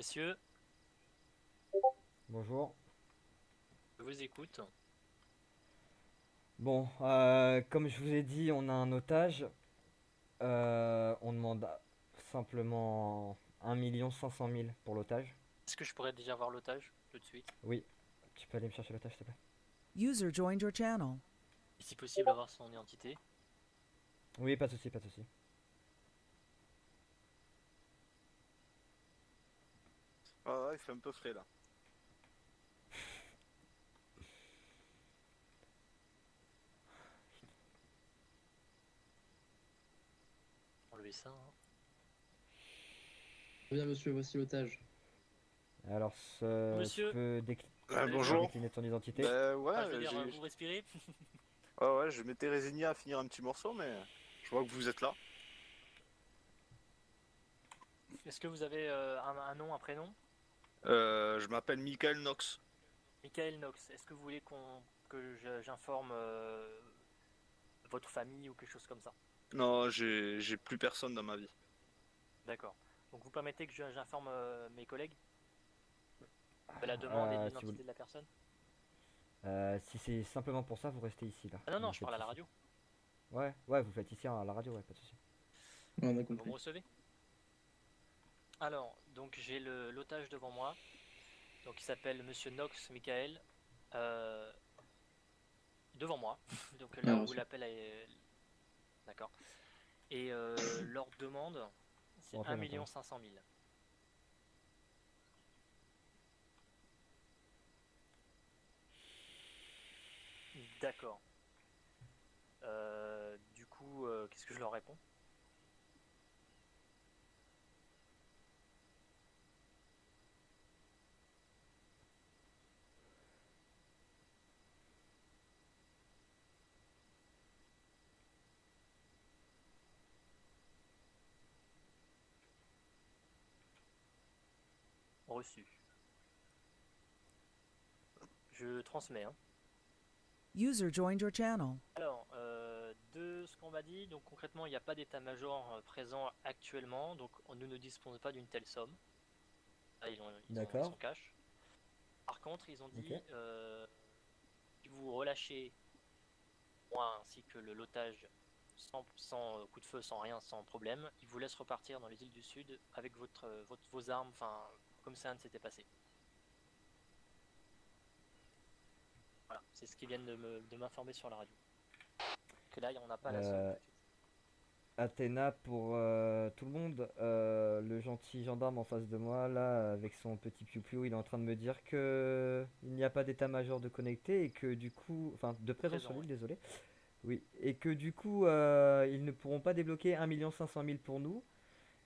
messieurs, Bonjour. je vous écoute. Bon, comme je vous ai dit, on a un otage. On demande simplement 1 500 000 pour l'otage. Est-ce que je pourrais déjà voir l'otage tout de suite? Oui, tu peux aller me chercher l'otage, s'il te plaît. User joined your channel. Et si possible, avoir son identité. Oui, pas de souci, pas de souci. Ah ouais, il fait un peu frais là. Enlever ça. Hein. Bien monsieur, voici l'otage. Alors, tu Monsieur. peux Bonjour. décliner ton identité. Ouais, Ah, je veux dire, vous respirez. ouais, je m'étais résigné à finir un petit morceau, mais je vois que vous êtes là. Est-ce que vous avez un nom, un prénom? Je m'appelle Michael Knox. Michael Knox. Est-ce que vous voulez j'informe votre famille ou quelque chose comme ça? Non, j'ai plus personne dans ma vie. D'accord. Donc vous permettez que j'informe mes collègues de la demande et de Si, l'identité de la personne? si c'est simplement pour ça, vous restez ici là. Ah non, non, Vous je faites parle à la ici. radio. Ouais, vous faites ici à la radio, ouais, pas de souci. On a Vous compris. me recevez? Alors, donc j'ai l'otage devant moi. Donc il s'appelle Monsieur Knox Michael. Euh, devant moi. Donc là Ah, où reçu. l'appel est. D'accord. Et leur demande, c'est Rentrez 1 500 000. D'accord. Du coup, qu'est-ce que je leur réponds? Reçu. Je transmets. Hein. User joined your channel. Alors, de ce qu'on m'a dit, donc concrètement, il n'y a pas d'état-major présent actuellement, donc nous ne disposons pas d'une telle somme. Là, ils D'accord. sont cash. Par contre, ils ont dit, Ok. si vous relâchez moi ainsi que l'otage sans coup de feu, sans rien, sans problème, ils vous laissent repartir dans les îles du Sud avec vos armes, enfin, comme ça ne s'était passé. Voilà, c'est ce qu'ils viennent de m'informer sur la radio. Que là, on n'a pas la somme tout de suite. Athéna pour tout le monde. Le gentil gendarme en face de moi, là, avec son petit piou-piou, il est en train de me dire que il n'y a pas d'état-major de connecté et que du coup, enfin, de présence sur Présent, l'île, ouais. désolé. Oui, et que du coup, ils ne pourront pas débloquer 1 500 000 pour nous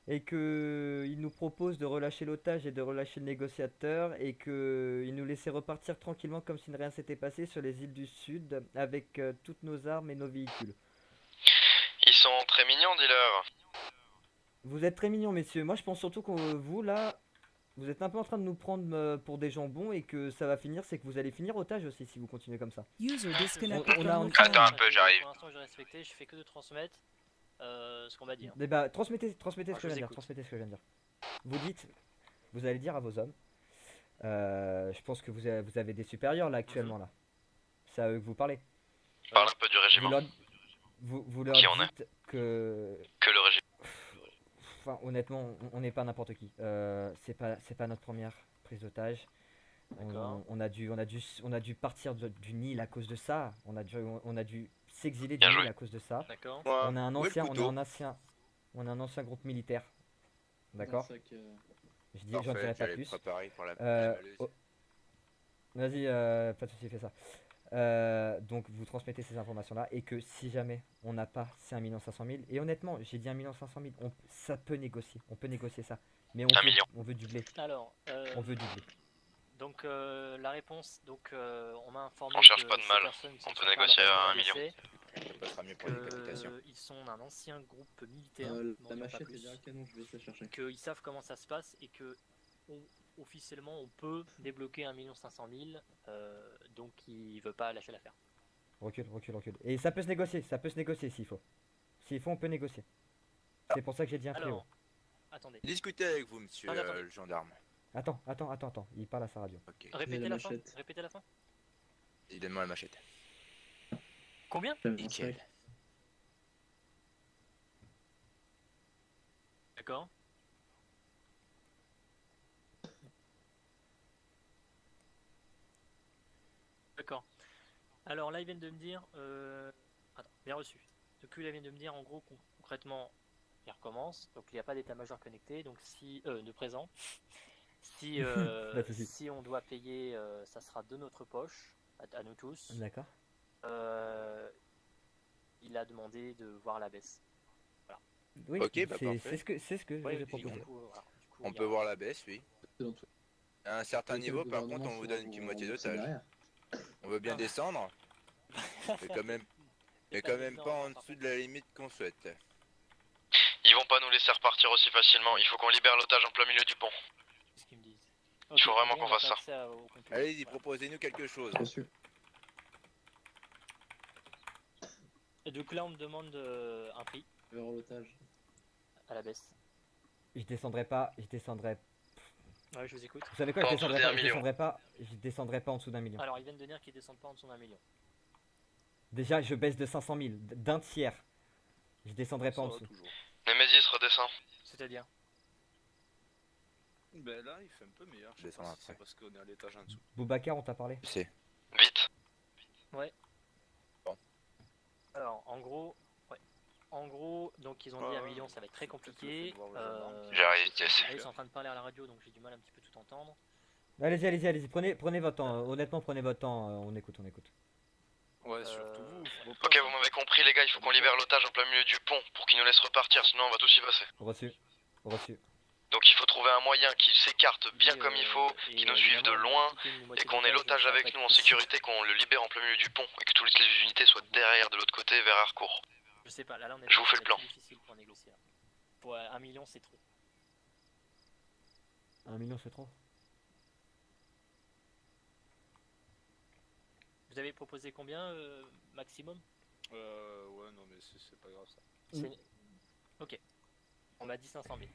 et que ils nous proposent de relâcher l'otage et de relâcher le négociateur et que ils nous laissaient repartir tranquillement comme si rien s'était passé sur les îles du Sud avec toutes nos armes et nos véhicules. Ils sont très mignons, dis-leur. Vous êtes très mignons, messieurs. Moi, je pense surtout que vous, là, vous êtes un peu en train de nous prendre pour des jambons et que ça va finir, c'est que vous allez finir otage aussi si vous continuez comme ça. User disconnected On from a- your on- Attends un channel. peu, j'arrive. Pour l'instant, j'ai respecté, je fais que de transmettre ce qu'on m'a dit. Hein. Eh bah, transmettez Ah, ce que je je viens vous de dire. écoute. Transmettez ce que je viens de dire. Vous dites, vous allez dire à vos hommes. Je pense que vous avez des supérieurs là actuellement là. C'est à eux que vous parlez. Parle un peu du Vous régiment. leur, vous leur Qui on est dites que, Que le régiment. enfin, honnêtement, on n'est pas n'importe qui. C'est pas notre première prise d'otage. D'accord. On a dû partir d'une île à cause de ça. On a dû s'exiler Bien d'une joué. île à cause de ça. D'accord. Ouais. On a un Où est le ancien, couteau on a un ancien groupe militaire. D'accord. Dans le sac, J'en dirai pas plus. Préparé pour la Euh, oh, Vas-y, pas de soucis, fais ça. Donc vous transmettez ces informations-là et que si jamais on n'a pas ces 1 500 000, et honnêtement, j'ai dit 1 500 000, ça peut négocier, on peut négocier ça. Mais 1 million. on veut du blé, Alors, on veut du blé. donc la réponse, donc on m'a informé On cherche que pas de ces mal. personnes ne On sont peut pas négocier à malheureusement 1 million. blessées, Ça passera mieux pour les décapitations. qu'ils sont d'un ancien groupe militaire, la m'en diront pas machette est plus, bien un canon, je vais essayer de chercher. qu'ils savent comment ça se passe et que officiellement on peut débloquer 1 500 000, donc il ne veut pas lâcher l'affaire. Recule. Et ça peut se négocier s'il faut. S'il faut, on peut négocier. C'est pour ça que j'ai dit un fléau. Alors, attendez. Discutez avec vous, monsieur Attendez. le gendarme. Attends, il parle à sa radio. Ok. Répétez la la fin. machette. Répétez la fin. Vas-y, donne-moi la machette. Combien? J'avais un Nickel. sac. D'accord. D'accord. Alors là, ils viennent de me dire. Attends, bien reçu. Donc là, ils viennent de me dire, en gros, concrètement, il recommence. Donc il n'y a pas d'état-major connecté. Donc si. De présent. Si, Pas de souci. si on doit payer, ça sera de notre poche, à nous tous. D'accord. Il a demandé de voir la baisse. Oui, Ok, bah, parfait. c'est ce que Ouais, j'ai et puis, proposé. du coup, voilà. Du coup, On il y peut a- voir la baisse, oui. C'est dans tout- À un certain le niveau, par contre, gouvernement on vous pourra donne qu'une vous moitié rembourser d'otage. derrière. On veut bien Ah. descendre, mais quand même, mais quand même pas en dessous de la limite qu'on souhaite. Ils vont pas nous laisser repartir aussi facilement. Il faut qu'on libère l'otage en plein milieu du pont. C'est ce qu'ils me disent. Il faut vraiment Ok, qu'on on a fasse pas ça. accès au computer. Allez-y, Voilà. proposez-nous quelque chose. Reçu. Et donc là, on me demande un prix Vers l'otage. à la baisse. Je descendrai pas. Ouais, je vous écoute. Vous savez quoi, Pas en dessous d'1 million. je descendrai pas en dessous d'1 million. Alors, ils viennent de dire qu'ils descendent pas en dessous d'1 million. Déjà, je baisse de 500 000, d'un tiers. Je descendrai pas Ça en va dessous. toujours. Nemesis redescend. C'est-à-dire Ben là, il fait un peu meilleur. Je sais Descends pas si c'est après. parce qu'on est à l'étage en dessous. Boubacar, on t'a parlé? C'est. Vite. Alors, en gros, donc ils ont dit 1 million, ça va être très compliqué. J'arrive, Jess. Là, ils sont en train de parler à la radio, donc j'ai du mal un petit peu tout entendre. Allez-y. Prenez votre temps. Honnêtement, prenez votre temps. On écoute. Ouais, surtout vous. faut pas- Ok, vous m'avez compris, les gars. Il faut qu'on libère l'otage en plein milieu du pont pour qu'il nous laisse repartir, sinon on va tous y passer. Reçu. Donc il faut trouver un moyen qui s'écarte bien comme il faut, qui nous suive de loin, et qu'on ait l'otage avec nous en sécurité, qu'on le libère en plein milieu du pont, et que toutes les unités soient derrière de l'autre côté vers Harcourt. Je sais pas, là, on est Je vous fais le c'est plan. difficile pour négocier. Là. Pour 1 million, c'est trop. 1 million, c'est trop. Vous avez proposé combien maximum? Ouais, non, mais c'est pas grave ça. C'est- Ok. On m'a dit 500 000.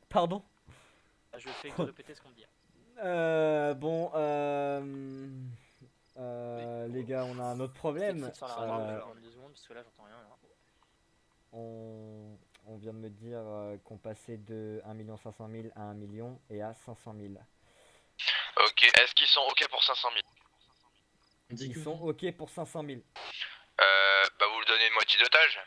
Pardon? Ah, je fais que répéter ce qu'on me dit. Les gars, on a un autre problème. Sur la radio, je demande 2 secondes parce que là, j'entends rien. Là. On vient de me dire qu'on passait de 1 500 000 à 1 million et à 500 000. Ok, est-ce qu'ils sont ok pour 500 000? On dit Ils que sont ok pour 500 000. Bah vous lui donnez une moitié d'otage.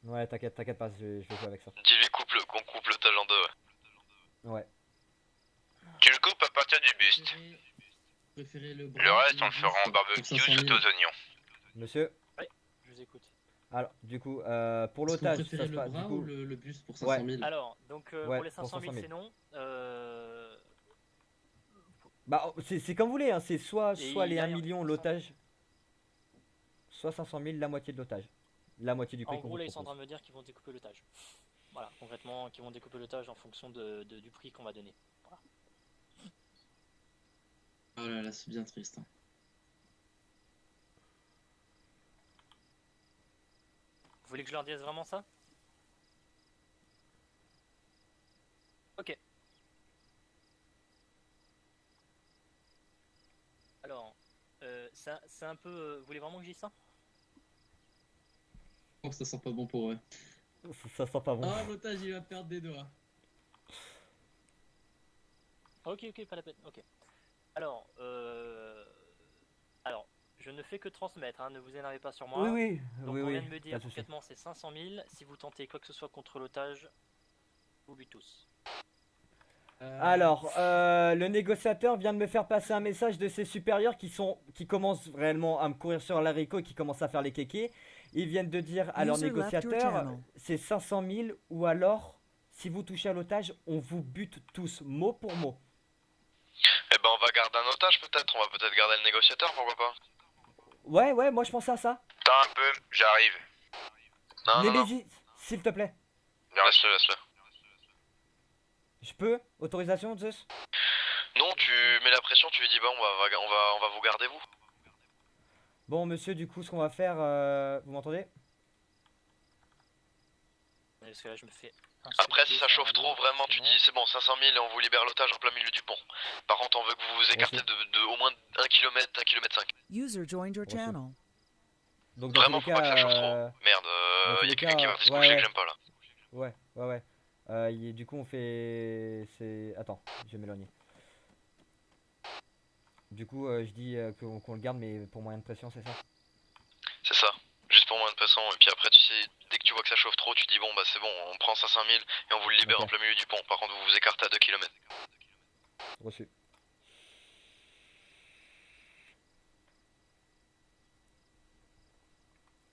Ouais, t'inquiète pas, je vais jouer avec ça. Dis-lui qu'on coupe l'otage en deux, ouais. Ouais. Tu le coupes à partir du buste. préférez le bras. Le reste, ou on le fera en buste barbecue pour 500 000. sauté aux oignons. Monsieur, Je vous écoute. alors, du coup, pour Est-ce que vous l'otage, ça préférez se le passe. bras Du coup, ou le buste pour 500 000? Alors, donc Ouais, pour les pour 500 000, 500 000. c'est non. bah, c'est comme vous voulez, hein, c'est soit Et les 1 derrière, million 500. l'otage, soit 500 000 la moitié de l'otage. La moitié du prix En qu'on gros, vous là, ils sont en propose. train de me dire qu'ils vont découper l'otage. Voilà, concrètement, qu'ils vont découper l'otage en fonction du prix qu'on va donner. Voilà. Oh là là, c'est bien triste. Hein. Vous voulez que je leur dise vraiment ça? Ok. Alors, c'est un peu... vous voulez vraiment que je dise ça? Oh, ça sent pas bon pour eux. Ça sent pas bon. Ah, l'otage, il va perdre des doigts. Ok, pas la peine. Ok. Alors, je ne fais que transmettre, hein, ne vous énervez pas sur moi. Oui, Donc oui, on oui, vient de me pas dire de souci. concrètement c'est 500 000. Si vous tentez quoi que ce soit contre l'otage, vous butez tous. Alors, le négociateur vient de me faire passer un message de ses supérieurs qui commencent réellement à me courir sur l'haricot et qui commencent à faire les kékés. Ils viennent de dire à leur User left your négociateur, channel. c'est 500 000 ou alors, si vous touchez à l'otage, on vous bute tous, mot pour mot. Eh ben on va garder un otage peut-être, on va peut-être garder le négociateur, pourquoi pas. Ouais, moi je pensais à ça. Attends un peu, j'arrive. Non. Némésis, s'il te plaît. Laisse-le. Je peux? Autorisation, Zeus? Non, tu mets la pression, tu lui dis bah on va vous garder vous. Bon, monsieur, du coup, ce qu'on va faire, vous m'entendez? Parce que là je me fais Après, si ça chauffe trop, vraiment, tu dis c'est bon, 500 000 et on vous libère l'otage en plein milieu du pont. Par contre, on veut que vous vous écartez de au moins 1 km, 1 km 5. User joined your Reçu. channel. Donc dans Vraiment, tous faut les pas que ça chauffe cas, trop. Merde, dans tous y a les quelqu'un qui cas, va se ouais, coucher ouais. que j'aime pas là. ouais. Du coup on fait... Attends, je vais m'éloigner. Du coup je dis qu'on le garde mais pour moyen de pression, c'est ça? C'est ça, juste pour moins de pression. Et puis après, tu sais, dès que tu vois que ça chauffe trop, tu dis bon, bah c'est bon, on prend 500 000 et on vous le libère Ok. en plein milieu du pont. Par contre, vous vous écartez à 2 km. Reçu.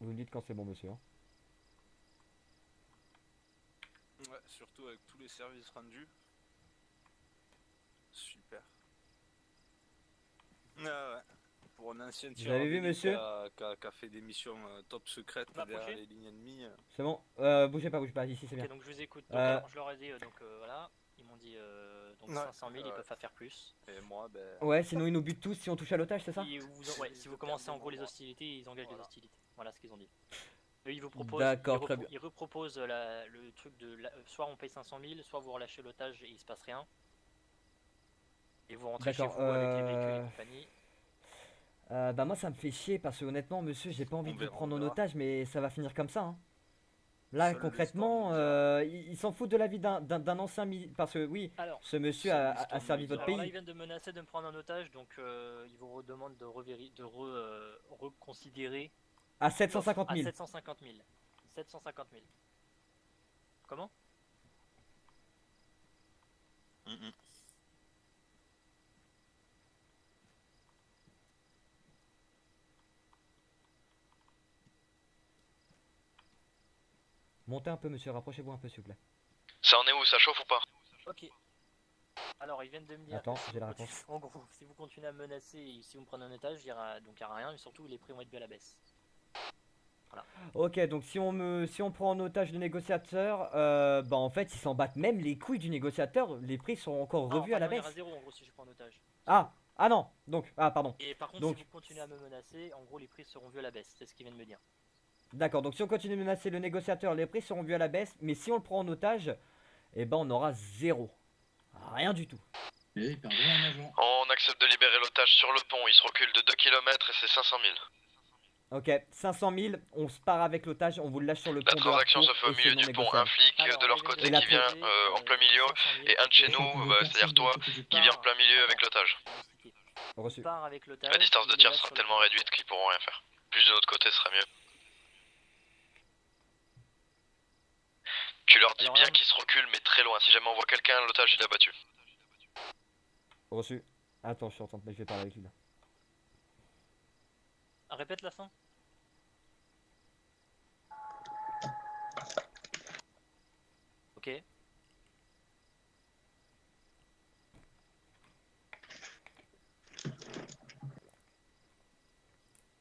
Vous me dites quand c'est bon, monsieur. Hein. Ouais, surtout avec tous les services rendus. Super. Ah ouais. Pour un ancien Vous avez vu, tireur monsieur qui a fait des missions top secrètes Va derrière approcher. les lignes ennemies. C'est bon, bougez pas, ici c'est bien. Ok, donc je vous écoute. Donc, Euh, alors, je leur ai dit, voilà, ils m'ont dit donc Ouais, 500 000, ils ouais. peuvent pas faire plus. Et moi, ben. Ouais, sinon ils nous butent tous si on touche à l'otage, c'est ça? Ouais, si vous commencez en gros les hostilités, ils engagent les Voilà. hostilités. Voilà ce qu'ils ont dit. Eux, ils vous proposent, D'accord, très bien. ils reproposent le truc de soit on paye 500 000, soit vous relâchez l'otage et il se passe rien. Et vous rentrez chez D'accord, vous avec les véhicules et compagnie. Bah moi ça me fait chier parce que honnêtement monsieur j'ai pas envie On de vous verra, prendre on en verra. otage mais ça va finir comme ça hein. Là Seule concrètement l'histoire ils s'en foutent de la vie d'un ancien parce que oui Alors, ce monsieur seule a l'histoire servi nous votre alors là, ils pays. viennent de menacer de me prendre en otage, donc ils vous redemandent de reconsidérer À 750 à 000. 750 000. 750 000. Comment? Montez un peu monsieur, rapprochez-vous un peu s'il vous plaît. Ça en est où? Ça chauffe ou pas? Ok. Alors, ils viennent de me dire. Attends, que si j'ai la vous réponse. En gros, si vous continuez à me menacer et si vous me prenez en otage, il y aura rien, mais surtout les prix vont être bien à la baisse. Ok donc si on prend en otage le négociateur bah en fait ils s'en battent même les couilles du négociateur, les prix sont encore Non, revus à la non, il y baisse. aura zéro en gros si je prends en otage. Ah non donc pardon. Et par contre, Donc- si vous continuez à me menacer, en gros, les prix seront vus à la baisse. C'est ce qu'ils viennent de me dire. D'accord donc si on continue de menacer le négociateur les prix seront vus à la baisse mais si on le prend en otage et ben on aura zéro. Rien du tout. Mais ils perdront un agent. On accepte de libérer l'otage sur le pont. Il se recule de 2 km et c'est 500 000. Ok, 500 000, on se part avec l'otage, on vous le lâche sur le La pont de transaction se Harcourt fait au et c'est milieu non du pont. négociable. Un flic Alors, de leur ils côté viennent Et qui de vient proposer, en plein milieu 500 000, et un de chez et nous, Personne bah, c'est-à-dire toi, je qui vient en pars- plein milieu avec Attends, l'otage. je vais expliquer. Reçu. Je pars avec l'otage. La distance de je le tir lâche sera sur le tellement pont. réduite qu'ils pourront rien faire. Plus de notre côté, ce serait mieux. Tu leur dis Alors bien là- qu'ils se reculent, mais très loin. Si jamais on voit quelqu'un, l'otage il est abattu. Reçu. Attends, je suis en train de... Je vais parler avec lui là. Répète la fin. Ok.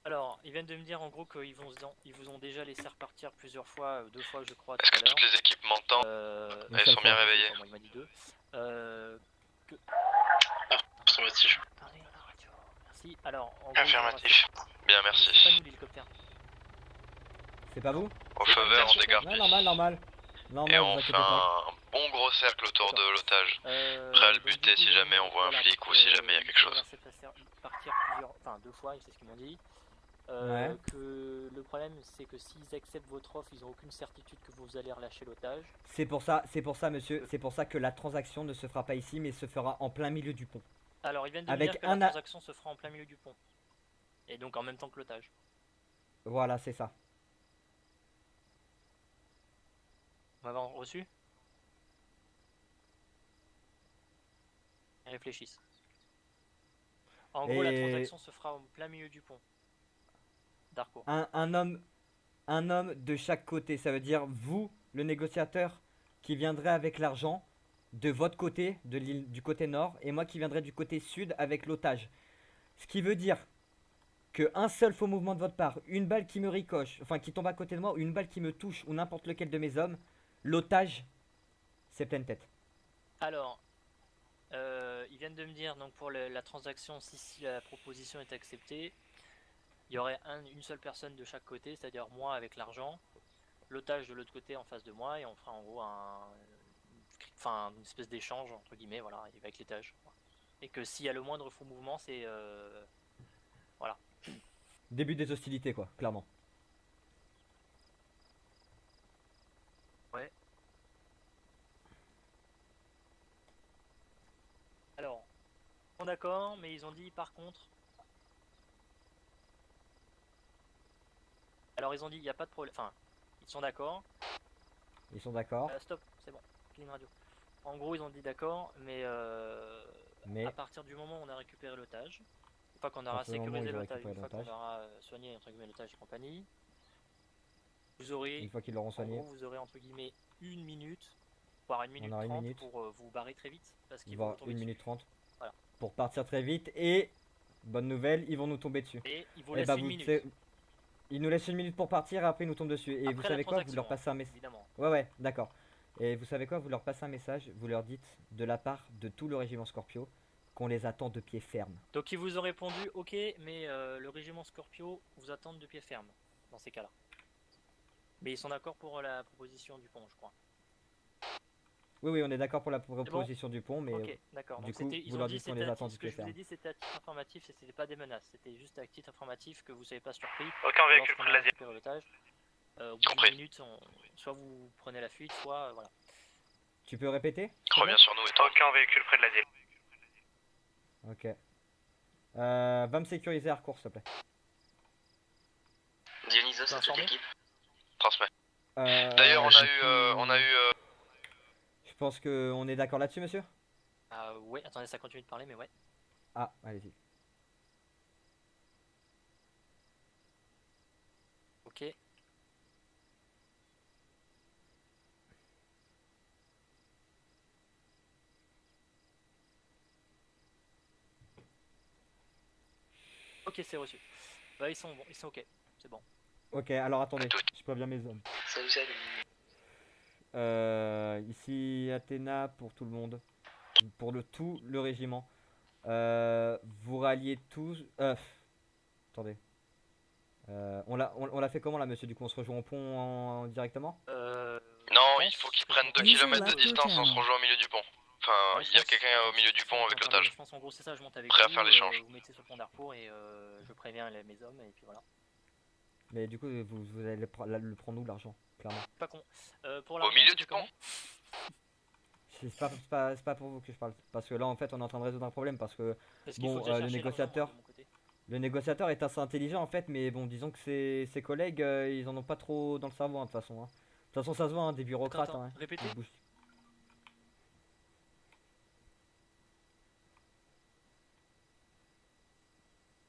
Alors, ils viennent de me dire en gros qu'ils vous ont déjà laissé repartir plusieurs fois, 2 fois je crois. Est-ce tout que à l'heure. toutes les équipes m'entendent? Une Elles seule sont bien fois. réveillées. Bon, il m'a dit 2. Affirmatif. Parlez à la radio. Merci. Alors, en gros, Affirmatif. Bien, merci. C'est pas nous l'hélicoptère. C'est pas vous? Au feu vert, on dégarde. Ouais, normal. Normal, Et vous on inquiétez fait pas. un bon gros cercle autour de l'otage. Prêt à le Donc, buter du coup, si jamais on voit un voilà, flic donc, ou si jamais il y a quelque ils ont chose. laissé partir enfin 2 fois, c'est ce qu'ils m'ont dit. Ouais. Que le problème c'est que s'ils acceptent votre offre, ils n'ont aucune certitude que vous allez relâcher l'otage. C'est pour ça monsieur, c'est pour ça que la transaction ne se fera pas ici mais se fera en plein milieu du pont. Alors ils viennent de Avec me dire que un la a- transaction se fera en plein milieu du pont. Et donc en même temps que l'otage. Voilà, c'est ça. On va avoir reçu. Ils réfléchissent. En gros, la Et- transaction se fera en plein milieu du pont. Darko. Un homme de chaque côté, ça veut dire vous, le négociateur, qui viendrait avec l'argent de votre côté, de l'île du côté nord, et moi qui viendrai du côté sud avec l'otage. Ce qui veut dire que un seul faux mouvement de votre part, une balle qui me ricoche, enfin qui tombe à côté de moi, ou une balle qui me touche, ou n'importe lequel de mes hommes, l'otage, c'est pleine tête. Alors, ils viennent de me dire donc pour la transaction, si la proposition est acceptée, il y aurait une seule personne de chaque côté, c'est-à-dire moi avec l'argent, l'otage de l'autre côté en face de moi et on fera en gros une espèce d'échange entre guillemets, voilà, avec l'étage. Et que s'il y a le moindre faux mouvement, c'est voilà. Début des hostilités, quoi, clairement. Ouais. Alors, ils sont d'accord, mais ils ont dit par contre. Alors ils ont dit il n'y a pas de problème. Enfin, ils sont d'accord. Ils sont d'accord. Stop, c'est bon. Clean radio. En gros, ils ont dit d'accord, mais à partir du moment où on a récupéré l'otage, une fois qu'on aura sécurisé l'otage, une fois qu'on aura soigné entre guillemets l'otage et compagnie, vous aurez, une fois qu'ils l'auront soigné, en gros, vous aurez entre guillemets 1 minute, voire 1 minute 30 pour vous barrer très vite, parce qu'ils vont tomber 1 minute 30 voilà. Pour partir très vite et bonne nouvelle, ils vont nous tomber dessus. Et ils vous laissent 1 minute. Ils nous laissent 1 minute pour partir et après ils nous tombent dessus. Et après, vous savez quoi, vous leur passez un message. Ouais, d'accord. Et vous savez quoi, vous leur passez un message, vous leur dites de la part de tout le régiment Scorpio qu'on les attend de pied ferme. Donc ils vous ont répondu ok, mais le régiment Scorpio vous attend de pied ferme dans ces cas-là. Mais ils sont d'accord pour la proposition du pont, je crois. Oui, on est d'accord pour la proposition du pont, mais ok, d'accord. Du coup, vous leur dites qu'on les attend de pied ferme. Ce que je vous ai dit, c'était à titre informatif, c'était pas des menaces, c'était juste à titre informatif que vous soyez pas surpris. Aucun véhicule près de la zone. Au bout d'une minute, soit vous prenez la fuite, soit voilà. Tu peux répéter? Reviens sur nous et toi. Aucun véhicule près de l'asile. Ok. Va me sécuriser Harcourt, s'il te plaît. Dionysos, c'est toute l'équipe. Transmets. D'ailleurs, on a eu Je pense qu'on est d'accord là-dessus, monsieur? Ouais, attendez, ça continue de parler, mais ouais. Ah, allez-y. Ok. Ok, c'est reçu. Bah, ils sont bons, ils sont ok, c'est bon. Ok, alors attendez, je préviens mes hommes. Salut, salut. Ici Athéna pour tout le monde, pour tout le régiment. Vous ralliez tous. Attendez. On l'a fait comment là, monsieur? Du coup, on se rejoint au pont directement? Non, il faut qu'ils prennent 2 km de distance, on se rejoint au milieu du pont. Enfin, il y a quelqu'un au milieu du pont avec l'otage. Je pense en gros c'est ça, je monte avec prêt à vous, faire l'échange. vous mettez sur le pont d'Harcourt et je préviens mes hommes et puis voilà. Mais du coup, vous allez le prendre où l'argent, clairement? Pas con. Au milieu du pont. C'est pas pour vous que je parle, parce que là en fait on est en train de résoudre un problème, parce que bon, le négociateur est assez intelligent en fait, mais bon, disons que ses collègues ils en ont pas trop dans le cerveau, hein, de toute façon. De toute façon ça se voit, hein, des bureaucrates. Attends, répétez.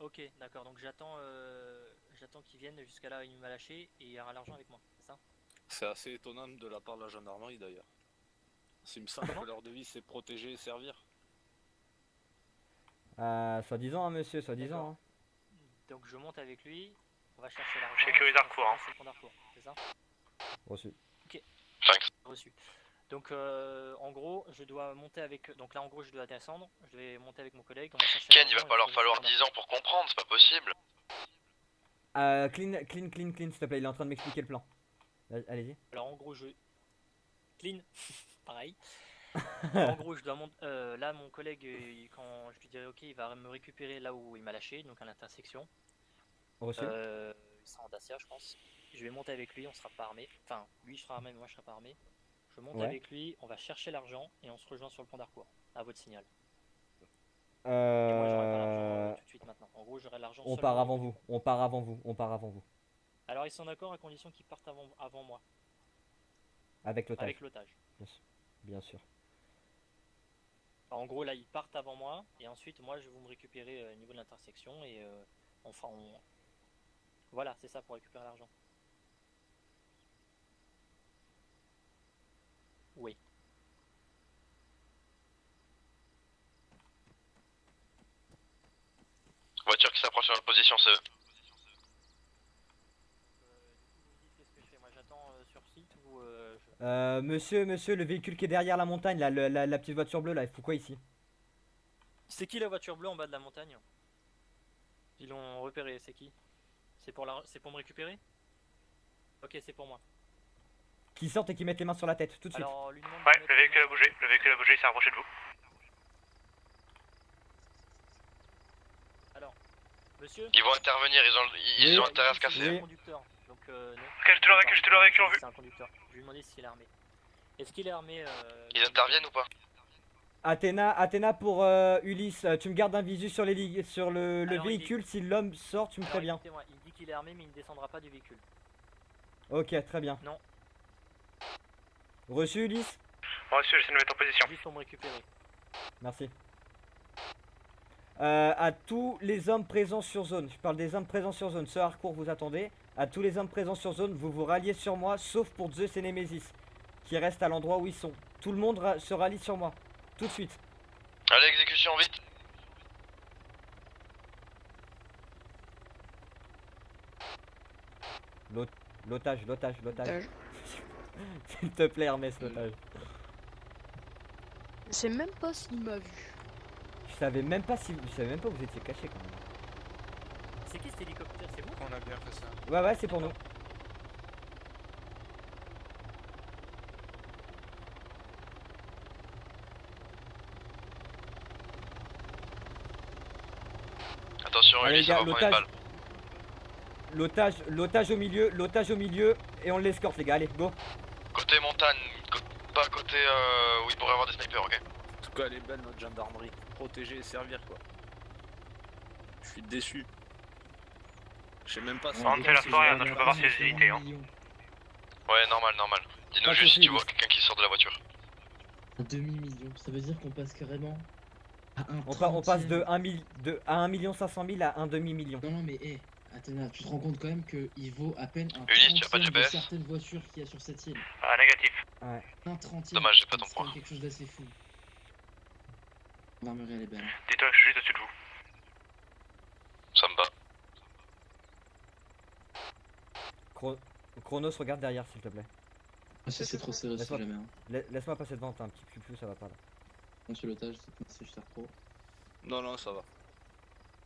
Ok, d'accord, donc j'attends qu'ils viennent jusqu'à là, il m'a lâché et il y aura l'argent avec moi, c'est ça? C'est assez étonnant de la part de la gendarmerie d'ailleurs. Il me semble que leur devise c'est protéger et servir. Soi-disant, hein, monsieur, soi-disant. Hein. Donc je monte avec lui, on va chercher l'argent. Sécurise Harcourt, c'est ça? Reçu. Ok. Thanks. Reçu. Donc en gros, je dois monter avec. Donc là en gros, je dois descendre. Je vais monter avec mon collègue. On va chercher Ken, il va pas leur falloir 10 ans pour comprendre, c'est pas possible. Clean, s'il te plaît, il est en train de m'expliquer le plan. Allez-y. Alors en gros, je. Clean, pareil. En gros, je dois monter. Là, mon collègue, quand je lui dirai ok, il va me récupérer là où il m'a lâché, donc à l'intersection. Reçu. Il sera en Dacia, je pense. Je vais monter avec lui, on sera pas armé. Enfin, lui, je serai armé, mais moi, je serai pas armé. Je monte avec lui, on va chercher l'argent et on se rejoint sur le pont d'Harcourt, à votre signal. Et moi j'aurai pas l'argent tout de suite maintenant. En gros j'aurai l'argent. On part avant vous, on part avant vous. Alors ils sont d'accord à condition qu'ils partent avant moi. Avec l'otage. Avec l'otage. Bien sûr. En gros là ils partent avant moi et ensuite moi je vais vous me récupérer au niveau de l'intersection et voilà, c'est ça pour récupérer l'argent. Oui. Voiture qui s'approche sur notre position CE. Qu'est-ce que je fais? Moi j'attends sur site ou Monsieur, le véhicule qui est derrière la montagne, là, la petite voiture bleue là, il faut quoi ici? C'est qui la voiture bleue en bas de la montagne? Ils l'ont repéré, c'est qui? C'est pour me récupérer? Ok, c'est pour moi. Qui sortent et qui mettent les mains sur la tête, tout de suite. Alors, lui demande de Ouais, mettre le les véhicule a mains- bougé. Le véhicule a bougé, il s'est rapproché de vous. Alors, monsieur. Ils vont intervenir, ils ont intérêt à se C'est casser. un conducteur, donc non. Ok, j'ai tout le véhicule en vue. C'est un conducteur. Je lui ai demandé s'il est armé. Est-ce qu'il est armé Ils interviennent ou pas? Athéna pour Ulysse, tu me gardes un visu sur, sur le Alors, véhicule, si l'homme sort, tu me Alors, préviens. écoutez-moi, il dit qu'il est armé mais il ne descendra pas du véhicule. Ok, très bien. Non. Reçu Ulysse? Bon, monsieur, j'essaie de me mettre en position. Juste pour me récupérer. Merci. À tous les hommes présents sur zone, je parle des hommes présents sur zone, ce Harcourt vous attendez. À tous les hommes présents sur zone, vous vous ralliez sur moi, sauf pour Zeus et Nemesis, qui restent à l'endroit où ils sont. Tout le monde se rallie sur moi, tout de suite. Allez, exécution, vite. L'otage. S'il te plaît Hermès, l'otage. Je sais même pas s'il m'a vu. Je savais même pas où vous étiez caché quand même. C'est qui cet hélicoptère? C'est vous? On a bien fait ça. Ouais, c'est pour nous. Attention, Allez, Ulysse, les ça gars, va prendre une balle. l'otage au milieu, et on l'escorte les gars, allez, go. Côté montagne, pas côté où il pourrait y avoir des snipers, ok? En tout cas, elle est belle notre gendarmerie. Protéger et servir quoi. Je suis déçu. Je sais même pas si. Rentrez la soirée, je peux pas voir si j'ai hésité. Hein. Ouais, normal. Dis-nous Pas de juste si soucis, tu vois Ulysse. quelqu'un qui sort de la voiture. Un demi-million, ça veut dire qu'on passe carrément à un On passe de trentième. à 1 500 000 à un demi-million. Non, mais hé, Athéna, tu te rends compte quand même qu'il vaut à peine un Ulysse, tu as pas de trentième de GPS? certaines voitures qu'il y a sur cette île. Ah, négatif. Un trentième. Dommage, j'ai pas ton c'est quand même point. quelque chose d'assez fou. L'armerie, elle est belle. Dis-toi que je suis juste au-dessus de vous. Ça me bat. Chronos, regarde derrière s'il te plaît. Ah, si c'est trop serré, si Laisse-moi- jamais. Hein. Laisse-moi passer devant, t'as un petit plus, ça va pas là. Sur l'otage, si je sers trop. Non, ça va.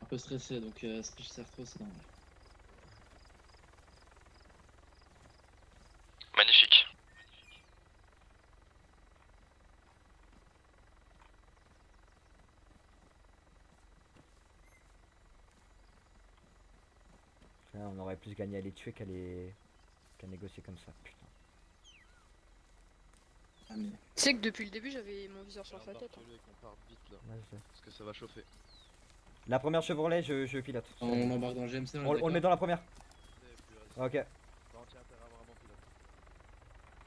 Un peu stressé, donc si je sers trop, c'est normal. Magnifique. Là, on aurait plus gagné à les tuer qu'à négocier comme ça, putain. Ah, mais... Tu sais que depuis le début, j'avais mon viseur sur sa tête. Hein. Ouais, je sais. Parce que ça va chauffer. La première Chevrolet, je pilote. On embarque dans le GMC, On le met dans la première. Ok.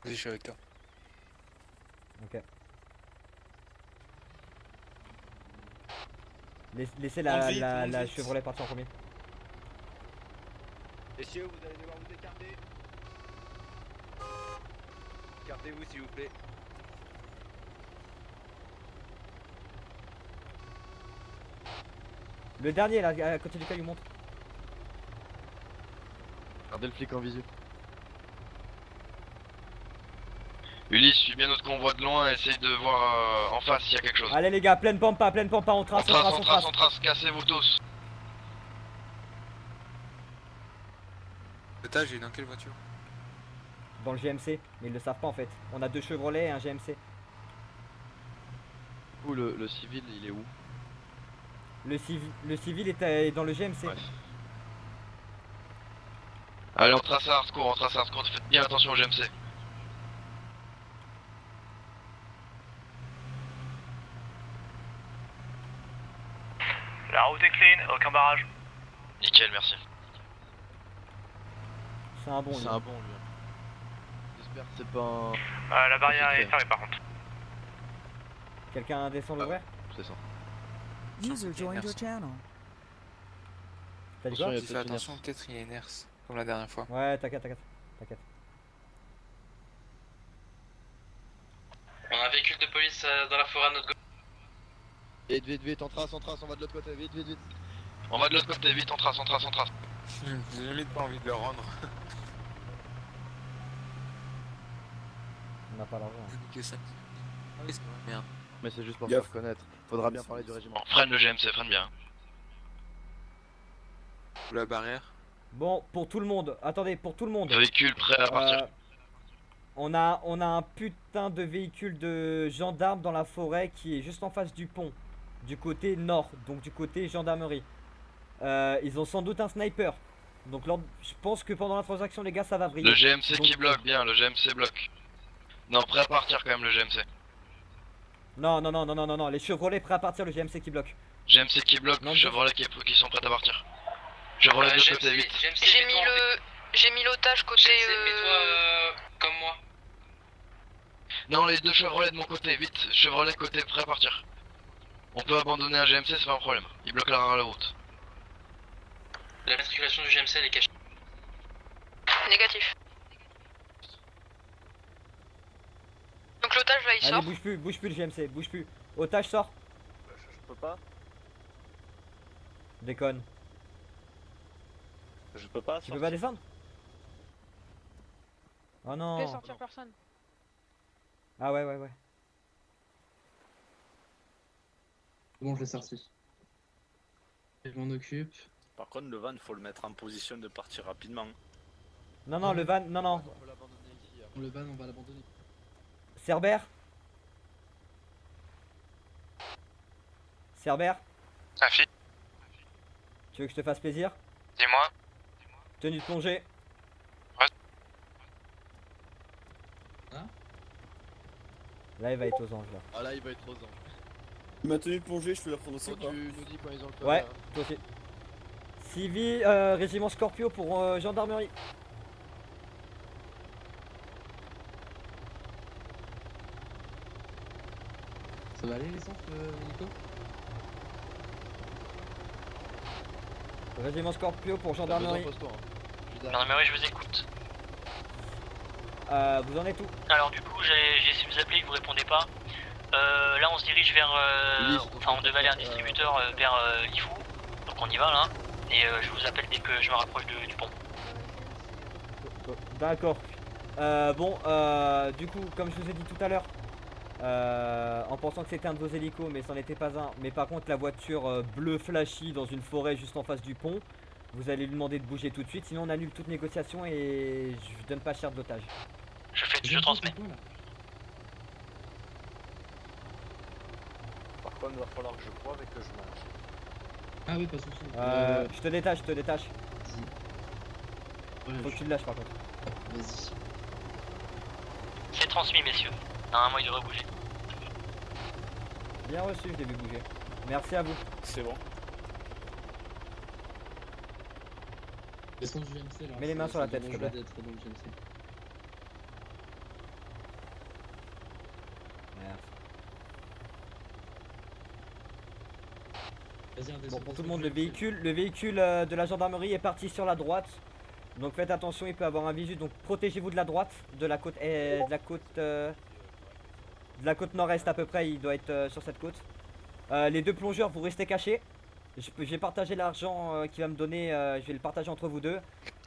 Vas-y, je suis avec toi. Ok. Laissez Monte vite, la monte vite. Chevrolet partir en premier. Messieurs, vous allez devoir vous écarter. Écartez-vous s'il vous plaît. Le dernier là, à côté du caillou monte. Gardez le flic en visu. Ulysse, suis bien notre convoi de loin et essaye de voir en face s'il y a quelque chose. Allez les gars, pleine pampa, on trace, On trace, cassez-vous tous. L'otage, il est dans quelle voiture? Dans le GMC, mais ils le savent pas en fait. On a 2 Chevrolets et un GMC. Où le civil, il est où? Le civil est dans le GMC. Bref. Allez, on trace à hardcore, faites bien attention au GMC. La route est clean, aucun barrage. Nickel, merci. C'est un bon. C'est lui. un bon lui. J'espère que c'est pas un... La barrière C'est est clair. fermée par contre. Quelqu'un descend l'ouvrir? C'est ça. User joined your merci. channel. T'as dit quoi? Attention, il y a Fais peut-être une attention, peut-être il y a une herse, comme la dernière fois. Ouais, t'inquiète. On a un véhicule de police dans la forêt à notre gauche. Vite, on trace, on va de l'autre côté, vite. On va de l'autre côté, vite, on trace. J'ai limite pas envie de le rendre. On n'a pas l'argent. Que ça. Ah oui, c'est vrai, merde. Mais c'est juste pour Gaffe. faire connaître. Faudra bien parler du régiment. Bon, freine le GMC, freine bien. La barrière. Bon, pour tout le monde, attendez, pour tout le monde. Véhicule prêt à partir. On a un putain de véhicule de gendarme dans la forêt qui est juste en face du pont. Du côté nord, donc du côté gendarmerie. Ils ont sans doute un sniper. Donc je pense que pendant la transaction les gars ça va vriller. Le GMC Donc- qui bloque, bien, le GMC bloque. Non, prêt à partir quand même le GMC. Non, les Chevrolet prêts à partir, le GMC qui bloque. GMC qui bloque, Non, Chevrolet qui sont prêts à partir. Chevrolet de côté, vite. J'ai mis l'otage côté. Comme moi. Non, les deux Chevrolet de mon côté, vite. Chevrolet côté prêt à partir. On peut abandonner un GMC, c'est pas un problème. Il bloque la route. La matriculation du GMC elle est cachée. Négatif. Donc l'otage là il Allez, sort. bouge plus le GMC, bouge plus. Otage sort. Je peux pas. Déconne. Je peux pas. Tu peux pas descendre? Oh Fais non. sortir personne. Ah ouais. Bon, je l'ai sorti. Je m'en occupe. Par contre, le van, faut le mettre en position de partir rapidement. Non, le van, non. On peut l'abandonner ici. Hein. Le van, on va l'abandonner. Cerbère. Afi, Tu veux que je te fasse plaisir? dis-moi. Tenue de plongée. Ouais. Hein? Là il va être aux anges là. Ah là, il va être aux anges. Ma tenue de plongée, je peux la prendre aussi Quand ou pas? tu nous dis quand ils ont le feu Ouais, vert. toi aussi. Civi, régiment Scorpio pour gendarmerie. Ça va aller l'essence, Nico? Régiment Scorpio pour T'as besoin, gendarmerie. pose-toi, hein. Je suis derrière. Gendarmerie, je vous écoute. Vous en êtes où? Alors du coup, j'ai essayé de vous appeler, vous répondez pas. Là, on se dirige vers... enfin, on devait aller à un distributeur vers Lifou. Donc on y va là. Et je vous appelle dès que je me rapproche du pont. D'accord. Du coup, comme je vous ai dit tout à l'heure, en pensant que c'était un de vos hélicos, mais c'en était pas un. Mais par contre, la voiture bleue flashy dans une forêt juste en face du pont, vous allez lui demander de bouger tout de suite, sinon on annule toute négociation et je donne pas cher d'otage. Je transmets. Par contre, il va falloir que je boive et que je mange. Ah oui, pas de soucis. Je te détache, Ouais, Faut que tu le lâches par contre. Vas-y. C'est transmis, messieurs. Normalement, il devrait bouger. Bien reçu, je l'ai vu bouger. Merci à vous. C'est bon. Descends du GMC là. Mets les mains sur la tête, s'il te plaît. d'être dans le GMC. Merci. Vas-y, redescends, Bon, pour tout le descends monde, du le véhicule de la gendarmerie est parti sur la droite. Donc faites attention, il peut avoir un visu. Donc protégez-vous de la droite, de la côte nord-est à peu près. Il doit être sur cette côte. Les deux plongeurs, vous restez cachés. J'ai partagé l'argent qu'il va me donner. Je vais le partager entre vous deux.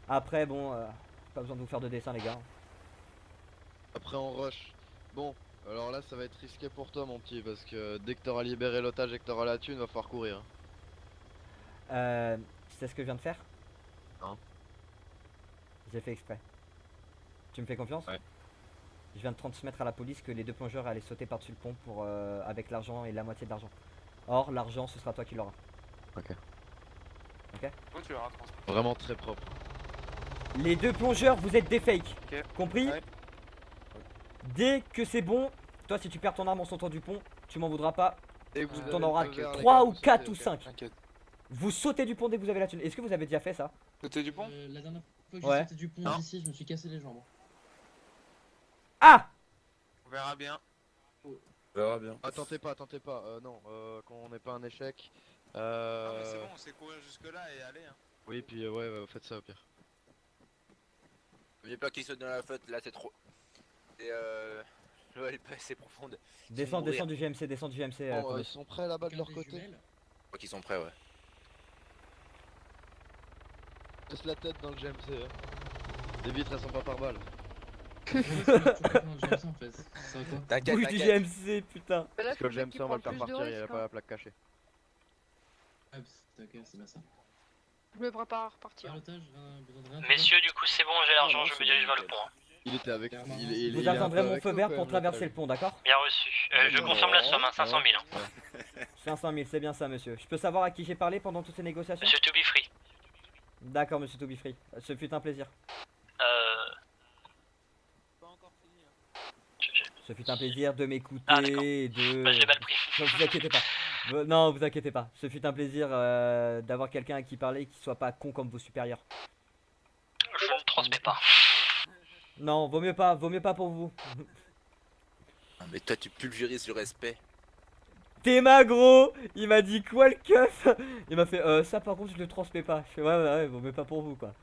Après, bon, pas besoin de vous faire de dessin, les gars. Après, on rush. Bon, alors là, ça va être risqué pour toi, mon petit, parce que dès que t'auras libéré l'otage et que t'auras la thune, va falloir courir. Tu sais ce que je viens de faire? Non. J'ai fait exprès. Tu me fais confiance? Ouais. Je viens de transmettre à la police que les deux plongeurs allaient sauter par-dessus le pont pour, avec l'argent et la moitié de l'argent. Or, l'argent, ce sera toi qui l'auras. Ok. Ok. Toi, tu verras transport. Vraiment très propre. Les deux plongeurs, vous êtes des fakes. Ok. Compris? Ouais. Dès que c'est bon, toi, si tu perds ton arme en sautant du pont, tu m'en voudras pas. Et vous T'en avez auras le feu vert, les 3 gars, ou vous 4 sautez, ou ok. 5. T'inquiète. Vous sautez du pont dès que vous avez la thune. Est-ce que vous avez déjà fait ça? Côté du pont? La dernière fois que Ouais. j'ai sauté du pont Non. d'ici, je me suis cassé les jambes. Ah! On verra bien. On verra bien. Ah, tentez pas, non, qu'on n'ait pas un échec. Non, mais c'est bon, on sait courir jusque-là et aller. Hein. Oui, puis ouais, faites ça au pire. N'oubliez pas qu'ils sautent dans la flotte, là c'est trop. Et l'eau elle est pas assez profonde. Descends mourir. du GMC, descends du GMC. Bon, Chronos. ils sont prêts là-bas de leur Regardez, côté. jumelles. Je crois qu'ils sont prêts, ouais. Laisse la tête dans le GMC. Hein. Les vitres elles sont pas par balle. Ouais, c'est moi, tu peux prendre le GMC en fait. Ça va quoi? T'inquiète, Bouge du t'inquiète. GMC, putain. Parce que le GMC on va le faire partir, il y a pas la plaque cachée. Ah, c'est ok, c'est bien ça. Je me prépare à Ah, repartir. l'otage, besoin de rien. Messieurs, du coup, c'est bon, j'ai l'argent, je me dirige vers le pont. Il était avec. Vous attendrez mon feu vert pour traverser le pont, d'accord? Bien reçu. Je confirme la somme, hein, 500 000. 500 000, c'est bien ça, monsieur. Je peux savoir à qui j'ai parlé pendant toutes ces négociations? Monsieur To Be Free. D'accord, monsieur To Be Free. Ce fut un plaisir. Ce fut un plaisir de m'écouter et de... Bah, je l'ai mal pris. Non, vous inquiétez pas. Non, vous inquiétez pas. Ce fut un plaisir d'avoir quelqu'un à qui parler qui soit pas con comme vos supérieurs. Je ne transmets pas. Non, vaut mieux pas pour vous. Ah, mais toi, tu pulvérises le respect. T'es magro. Il m'a dit quoi le keuf? Il m'a fait ça par contre je le transmets pas. Je fais ouais, vaut mieux pas pour vous quoi.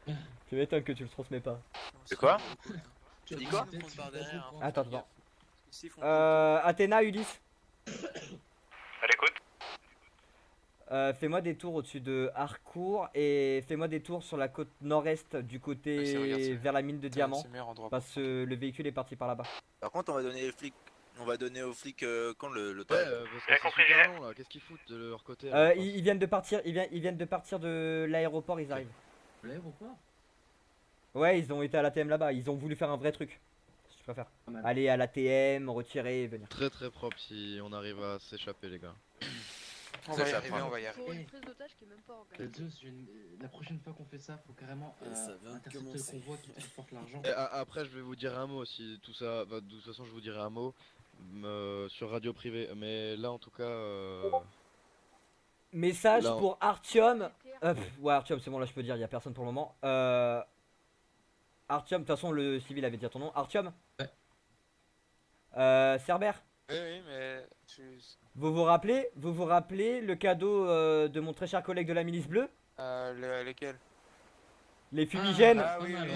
Je m'étonne que tu le transmets pas. C'est quoi? Tu dis quoi? Attends. Athéna, Ulysse. À l'écoute. Fais-moi des tours au-dessus de Harcourt et fais-moi des tours sur la côte nord-est du côté vers la mine de diamants. Parce que le véhicule est parti par là-bas. Par contre, on va donner aux flics quand l'otage. Ouais, parce que c'est super long, là. Qu'est-ce qu'ils foutent de leur côté? Ils viennent de partir, ils viennent de partir de l'aéroport, ils arrivent. L'aéroport? Ouais, ils ont été à l'ATM là-bas, ils ont voulu faire un vrai truc. Je préfère. Aller à l'ATM, retirer et venir. Très très propre si on arrive à s'échapper, les gars. On va y arriver, on va y arriver. Pour une prise d'otage qui est même pas organisée. La prochaine fois qu'on fait ça, faut carrément intercepter le convoi qui transporte l'argent. Et après, je vais vous dire un mot si tout ça. Bah, de toute façon, je vous dirai un mot sur radio privée. Mais là, en tout cas. Message là, pour Artyom. Ouais, Artyom, c'est bon, là je peux dire, il y a personne pour le moment. Artyom, de toute façon, le civil avait dit ton nom. Artyom. Ouais. Cerber. Oui, mais. Vous vous rappelez le cadeau de mon très cher collègue de la milice bleue? Lesquels? Les fumigènes. Ah oui, oui.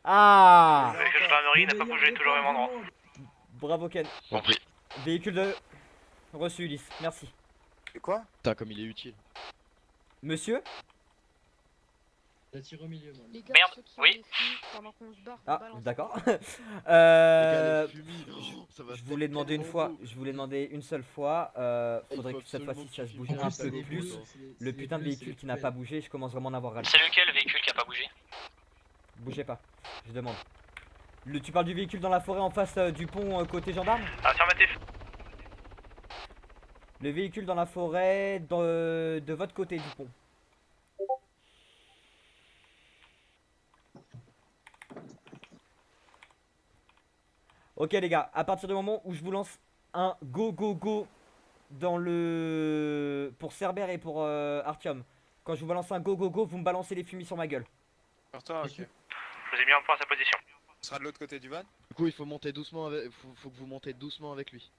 Ah, Le gendarmerie n'a pas bougé, toujours au même endroit. bravo Ken. Compris. Véhicule de reçu Ulysse, merci. C'est quoi? Putain, comme il est utile. Monsieur? La tire au milieu, moi. Les gars, Merde, ceux qui ont oui. des filles, pendant qu'on se barre, on Ah, balance. d'accord. Les gars, les fumis, ça va Je voulais demander une fois, je voulais demander une seule fois. Faudrait faut que cette fois-ci ça se bouge absolument un qu'il peu fume. plus. Le putain de véhicule qui n'a pas bougé, je commence vraiment à en avoir ras. C'est lequel le véhicule qui a pas bougé? Bougez pas, je demande. Tu parles du véhicule dans la forêt en face du pont côté gendarme? Affirmatif. Le véhicule dans la forêt de votre côté du pont. Ok les gars, à partir du moment où je vous lance un go dans le... pour Cerber et pour Artyom. Quand je vous balance un go, vous me balancez les fumis sur ma gueule. Sur toi, ok. Je vous ai mis un point à sa position. On sera de l'autre côté du van? Du coup, il faut monter doucement avec. Faut que vous montez doucement avec lui.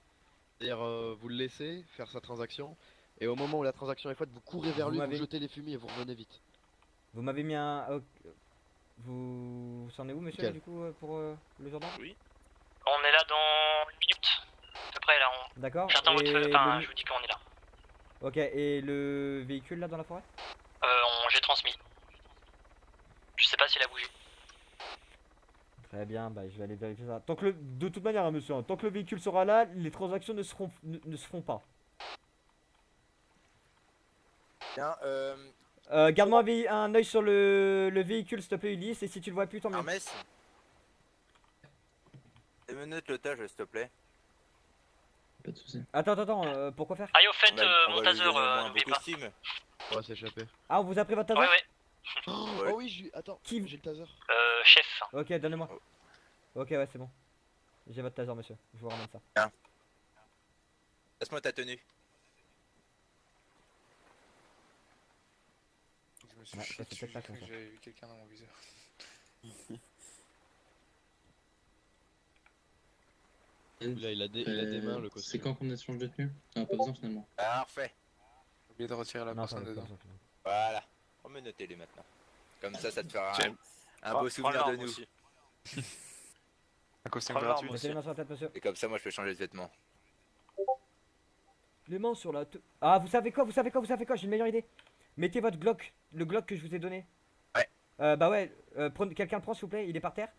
C'est-à-dire, vous le laissez faire sa transaction. Et au moment où la transaction est faite, vous courez vers lui, vous jetez les fumis et vous revenez vite. Vous m'avez mis un... Vous en êtes où monsieur Nickel. du coup pour le gendarme? Oui. On est là dans une minute. À peu près là. D'accord. J'attends votre feu. Et Enfin, le- je vous dis qu'on est là. Ok, et le véhicule là dans la forêt? J'ai transmis. Je sais pas s'il a bougé. Très bien, bah je vais aller vérifier ça. Tant que de toute manière, hein, monsieur, tant que le véhicule sera là, les transactions ne se feront pas. Tiens, Garde-moi un œil sur le véhicule, s'il te plaît, Ulysse, et si tu le vois plus, tant mieux. Armès. 2 minutes l'otage, s'il te plaît. Pas de soucis. Attends, pourquoi faire? Aïe, au fait, On mon va lui taser, donner au moins un beau n'oubliez pas. costume. On va s'échapper. Ah, on vous a pris votre taser? Ouais. Oh oui, attends, Qui- j'ai le taser. Chef. Ok, donnez-moi. Ok, ouais, c'est bon. J'ai votre taser, monsieur. Je vous ramène ça. Laisse-moi ta tenue. Je me suis Ouais, chié ça, c'est dessus, peut-être pas j'ai cru con, que ça. j'avais vu quelqu'un dans mon viseur. Là, il a des mains, le C'est costume. quand qu'on échange de tenue? Ah, pas besoin finalement. Parfait. J'ai oublié de retirer la Non, personne pas dedans. besoin. Voilà. Remenotez-les maintenant. Comme ça te fera Tiens. un beau souvenir de nous. Un costume Prends gratuit. l'arme Mettez les mains sur la tête, monsieur. Et comme ça, moi, je peux changer de vêtements. Les mains sur la tête. Ah, vous savez quoi? J'ai une meilleure idée. Mettez votre Glock, le Glock que je vous ai donné. Ouais. Bah ouais, quelqu'un le prend s'il vous plaît, il est par terre.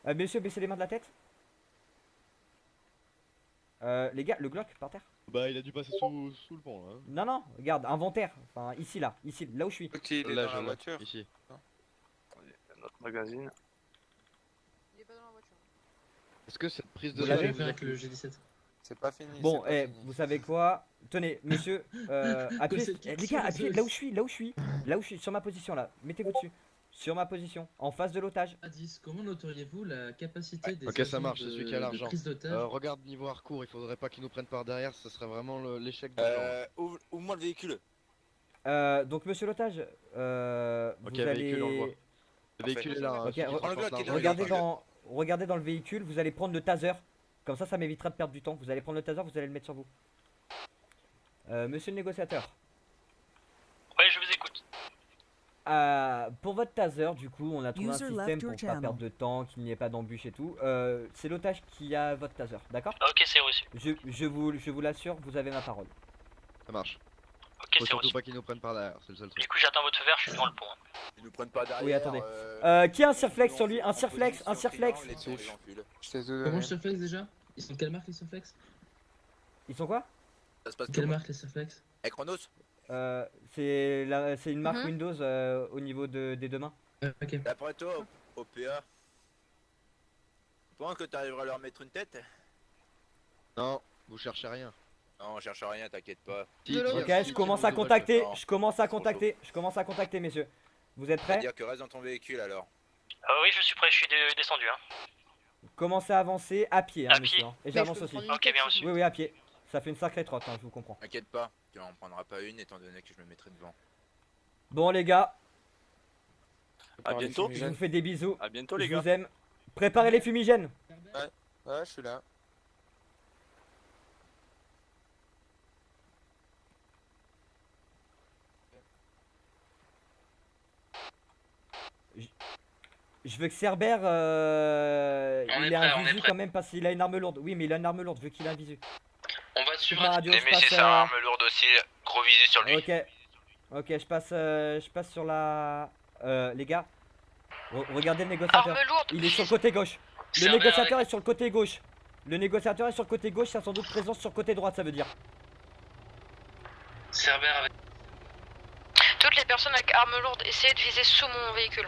Messieurs, baissez les mains de la tête. Les gars, le Glock par terre. Bah, il a dû passer sous le pont là. Hein. Non, regarde, inventaire. Enfin, ici, là où je suis. Ok, il est Là, dans je la l'ai, voiture. ici. Notre magazine. Il est pas Est-ce que cette prise de Vous Je vais l'avez faire avec le G17. C'est pas fini. Bon, c'est pas eh, fini. vous savez quoi? Tenez, monsieur, appuyez. c'est qui Les qui gars, fait appuyez ça là où je suis, là où je suis, là où je suis, sur ma position là. Mettez-vous dessus. Sur ma position, en face de l'otage. Adis, comment noteriez-vous la capacité des Ok, ça agents marche, c'est de- celui qui a de l'argent. prise d'otage Regarde niveau hardcore, il faudrait pas qu'ils nous prennent par derrière, ce serait vraiment l'échec du genre. Ouvre-moi le véhicule. Donc, monsieur l'otage, Ok, vous allez. véhicule, on le voit. Le véhicule est là. hein, Ok, celui qui Prends le transporte Glock, il est l'argent. regardez dans le véhicule, vous allez prendre le taser. Comme ça m'évitera de perdre du temps. Vous allez prendre le taser, vous allez le mettre sur vous. Monsieur le négociateur. Ouais, je vous écoute. Pour votre taser, du coup, on a trouvé un User système left pour your pas channel. perdre de temps, qu'il n'y ait pas d'embûche et tout. C'est l'otage qui a votre taser, d'accord? Ok, c'est reçu. Je vous l'assure, vous avez ma parole. Ça marche. Ok, Faut c'est surtout reçu. pas qu'ils nous prennent par derrière, c'est le seul truc. Du coup, j'attends votre feu vert, je suis devant le pont. hein. Ils nous prennent pas derrière. Oui, attendez. Qui a un cirflex sur lui? Un cirflex, un cirflex. Comment je surflex déjà? Ils sont de quelle marque les surflex? Ils sont quoi? Ça se passe Quelle comment marque les surflex? Eh, Chronos. C'est une marque Mhm. Windows au niveau des deux mains. Ok. D'après toi, au PA, tu penses que t'arriveras à leur mettre une tête? Non, vous cherchez rien. Non, on cherche rien, t'inquiète pas. Si, l'autre. Ok, si, je si, commence si, à si, contacter, non. je commence à contacter, messieurs. Vous êtes prêts? C'est-à-dire que reste dans ton véhicule alors. Oui, je suis prêt, je suis descendu. Hein. Commencez à avancer à pied, hein, À messieurs. pied. hein. Et Mais je j'avance peux aussi. prendre une Ok, tête, bien si reçu. tu veux. Oui, à pied. Ça fait une sacrée trotte, hein, je vous comprends. T'inquiète pas, tu en prendras pas une étant donné que je me mettrai devant. Bon, les gars, À bientôt. je vous fais des bisous. À bientôt, Je les gars. vous aime. Préparez les fumigènes. Ouais, je suis là. Je veux que Cerber, On il est ait prêt, un on est visu prêt. quand même parce qu'il a une arme lourde. Oui, mais il a une arme lourde, je veux qu'il ait un visu. On va Sur ma radio, Les je passe, nécessaires armes lourdes aussi, gros visu sur lui. Ok, ok, je passe sur la. Les gars, regardez le négociateur. Arme lourde. Il est sur le côté gauche. Le Cerber négociateur est sur le côté gauche. Le négociateur est sur le côté gauche, ça a sans doute présence sur le côté droit, ça veut dire. Cerber avec. Toutes les personnes avec arme lourde, essayez de viser sous mon véhicule.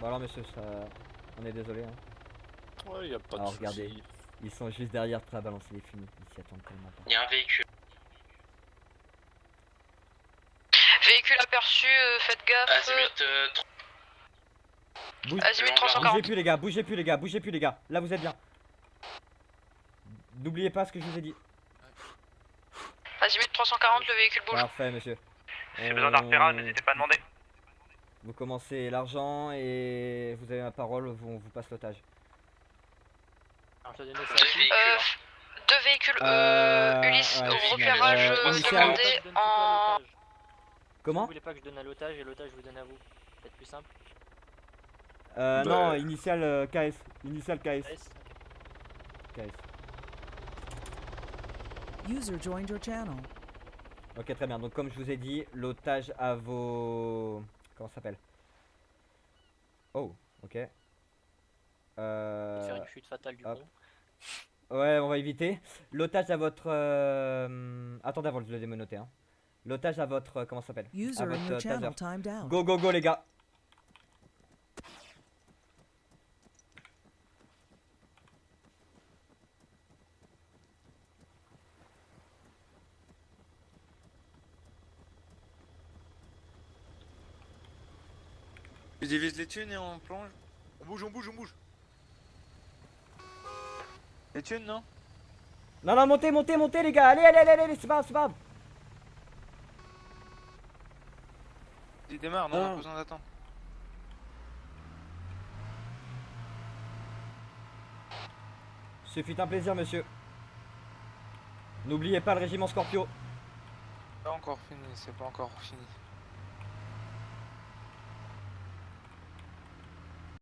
Bon alors monsieur, ça... on est désolé. Hein. Ouais, y a pas de Alors soucis. regardez, ils sont juste derrière prêts à balancer les fumées. Ils s'y attendent tellement pas. Il y a un véhicule. Véhicule aperçu, faites gaffe. Azimut Azimut Bougez 340. plus les gars, bougez plus les gars, bougez plus les gars. Là vous êtes bien. N'oubliez pas ce que je vous ai dit. Azimut 340, le véhicule bouge. Parfait monsieur. Si besoin d'un repérage, n'hésitez pas à demander. Vous commencez l'argent et vous avez ma parole, on vous passe l'otage. Alors, je te donne ça Deux aussi. véhicules. Deux véhicules, ouais, Ulysse, au génial. repérage, Initial. demandez Je donne tout à en... l'otage. Comment? Vous voulez pas que je donne à l'otage et l'otage vous donne à vous? Peut-être plus simple. Non, initial KS. Initial KS. Yes. KS. User joined your channel. Ok, très bien. Donc, comme je vous ai dit, l'otage à vos. Comment ça s'appelle? Oh, ok. Faire une chute fatale du hop. pont. Ouais, on va éviter. L'otage à votre. Attendez avant de le démonoter. Hein. L'otage à votre. Comment ça s'appelle? User À in votre your channel taser. timed out. Go, go, go, les gars. Tu divises les thunes et on plonge. On bouge, on bouge, on bouge. Les thunes, non? Non, non, montez, montez, montez, les gars. Allez, allez, allez, allez, c'est pas grave, c'est pas grave. Tu démarres, non, on a besoin d'attendre. Ce fut un plaisir, monsieur. N'oubliez pas le régiment Scorpio. Pas encore fini, c'est pas encore fini.